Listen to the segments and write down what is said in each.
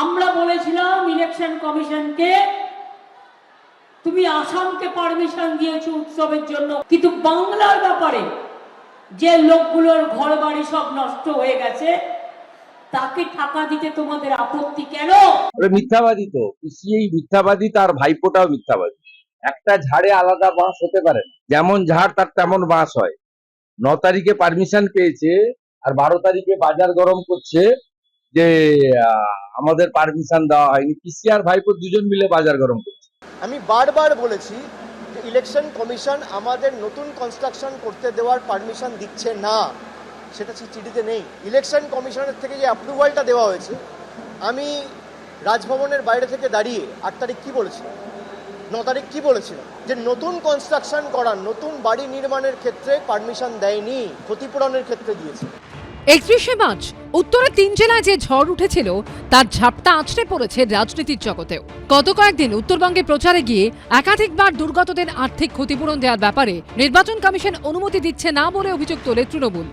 আমরা বলেছিলাম ইলেকশন কমিশনকে, তুমি আসামকে পারমিশন দিয়েছো উৎসবের জন্য, কিন্তু বাংলার ব্যাপারে যে লোকগুলোর ঘর বাড়ি সব নষ্ট হয়ে গেছে তাকে টাকা দিতে তোমাদের আপত্তি কেন? মিথ্যাবাদী তো এই মিথ্যাবাদী, তার ভাইপোটাও মিথ্যাবাদী। একটা ঝাড়ে আলাদা বাঁশ হতে পারে না, যেমন ঝাড় তার তেমন বাঁশ হয়। 9 তারিখে পারমিশন পেয়েছে আর 12 তারিখে বাজার গরম করছে যে আমাদের পারমিশন দেওয়া হয়নি। পিসি আর ভাইপো দুজন মিলে বাজার গরম করছে। আমি বারবার বলেছি যে ইলেকশন কমিশন আমাদের নতুন কনস্ট্রাকশন করতে দেওয়ার পারমিশন দিচ্ছে না, সেটা চিঠিতে নেই। ইলেকশন কমিশনের থেকে যে অ্যাপ্রুভালটা দেওয়া হয়েছে, আমি রাজভবনের বাইরে থেকে দাঁড়িয়ে 8 তারিখ কী বলেছিলাম, 9 তারিখ কী বলেছিলাম, যে নতুন কনস্ট্রাকশন করার, নতুন বাড়ি নির্মাণের ক্ষেত্রে পারমিশন দেয়নি, ক্ষতিপূরণের ক্ষেত্রে দিয়েছে। 31শে মার্চ উত্তরের 3 জেলায় যে ঝড় উঠেছিল তার ঝাপটা আছড়ে পড়েছে রাজনীতির জগতেও। গত কয়েকদিন উত্তরবঙ্গে প্রচারে গিয়ে একাধিকবার দুর্গতদের আর্থিক ক্ষতিপূরণ দেওয়ার ব্যাপারে নির্বাচন কমিশন অনুমতি দিচ্ছে না বলে অভিযোগ তোলে তৃণমূল।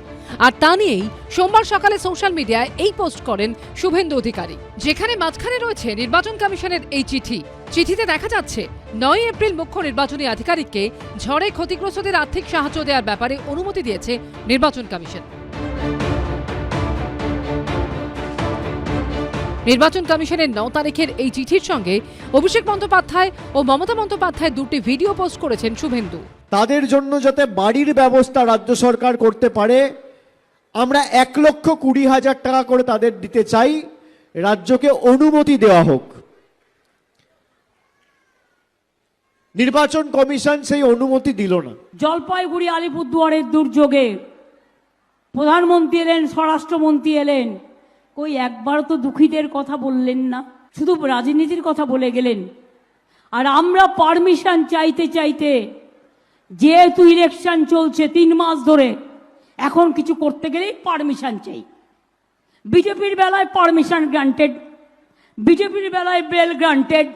আর তা নিয়েই সোমবার সকালে সোশ্যাল মিডিয়ায় এই পোস্ট করেন শুভেন্দু অধিকারী, যেখানে মাঝখানে রয়েছে নির্বাচন কমিশনের এই চিঠি। চিঠিতে দেখা যাচ্ছে 9 এপ্রিল মুখ্য নির্বাচনী আধিকারিককে ঝড়ে ক্ষতিগ্রস্তদের আর্থিক সাহায্য দেওয়ার ব্যাপারে অনুমতি দিয়েছে নির্বাচন কমিশন। নির্বাচন কমিশনের 9 তারিখের এই চিঠির সঙ্গে অভিষেক বন্দ্যোপাধ্যায় ও মমতা বন্দ্যোপাধ্যায় দুটি ভিডিও পোস্ট করেছেন শুভেন্দু। তাদের জন্য যাতে বাড়ির ব্যবস্থা রাজ্য সরকার করতে পারে, আমরা 1,20,000 টাকা করে তাদের দিতে চাই, রাজ্যকে অনুমতি দেওয়া হোক। নির্বাচন কমিশন সেই অনুমতি দিল না। জলপাইগুড়ি আলিপুরদুয়ারের দুর্যোগে প্রধানমন্ত্রী এলেন, স্বরাষ্ট্রমন্ত্রী এলেন, কই একবারও তো দুঃখীদের কথা বললেন না, শুধু রাজনীতির কথা বলে গেলেন। আর আমরা পারমিশন চাইতে চাইতে, যেহেতু ইলেকশন চলছে 3 মাস ধরে, এখন কিছু করতে গেলেই পারমিশন চাই। বিজেপির বেলায় পারমিশন গ্রান্টেড, বিজেপির বেলায় বেল গ্রান্টেড,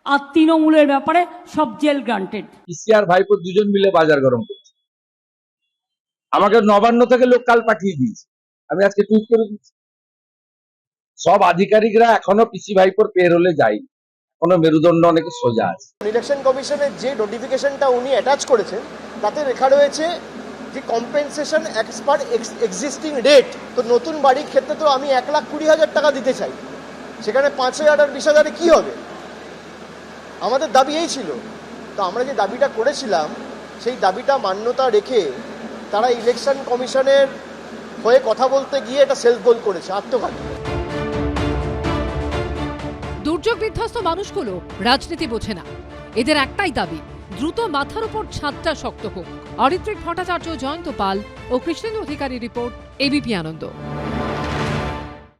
আর তৃণমূলের ব্যাপারে সব জেল গ্রান্টেড। পিসি আর ভাইপো দুজন মিলে বাজার গরম করছে। আমাকে নবান্ন থেকে লোক কাল পাঠিয়ে দিয়েছে, আমি আজকে টুইট করে দিচ্ছি। সব আধিকারিকরা এখনো পিসি ভাইপোর পেরোলে যায়নি, এখনো মেরুদণ্ড অনেকে সোজা আছে। ইলেকশন কমিশনের যে নোটিফিকেশনটা উনি অ্যাটাচ করেছেন তাতে লেখা রয়েছে যে compensation as per existing rate. তো নতুন বাড়ির ক্ষেত্রে তো আমি 1,20,000 টাকা দিতে চাই, সেখানে 5,000 আর 20,000-এ কী হবে? আমাদের দাবি এই ছিল। তো আমরা যে দাবিটা করেছিলাম সেই দাবিটা মান্যতা রেখে তারা ইলেকশন কমিশনের হয়ে কথা বলতে গিয়ে এটা সেলফ গোল করেছে, আত্মঘাতী। দুর্যোগ বিধ্বস্ত মানুষগুলো রাজনীতি বোঝে না, এদের একটাই দাবি, দ্রুত মাথার উপর ছাদটা শক্ত হোক। অরিত্রিক ভট্টাচার্য, জয়ন্ত পাল ও কৃষ্ণেন্দু অধিকারী রিপোর্ট, এবিপি আনন্দ।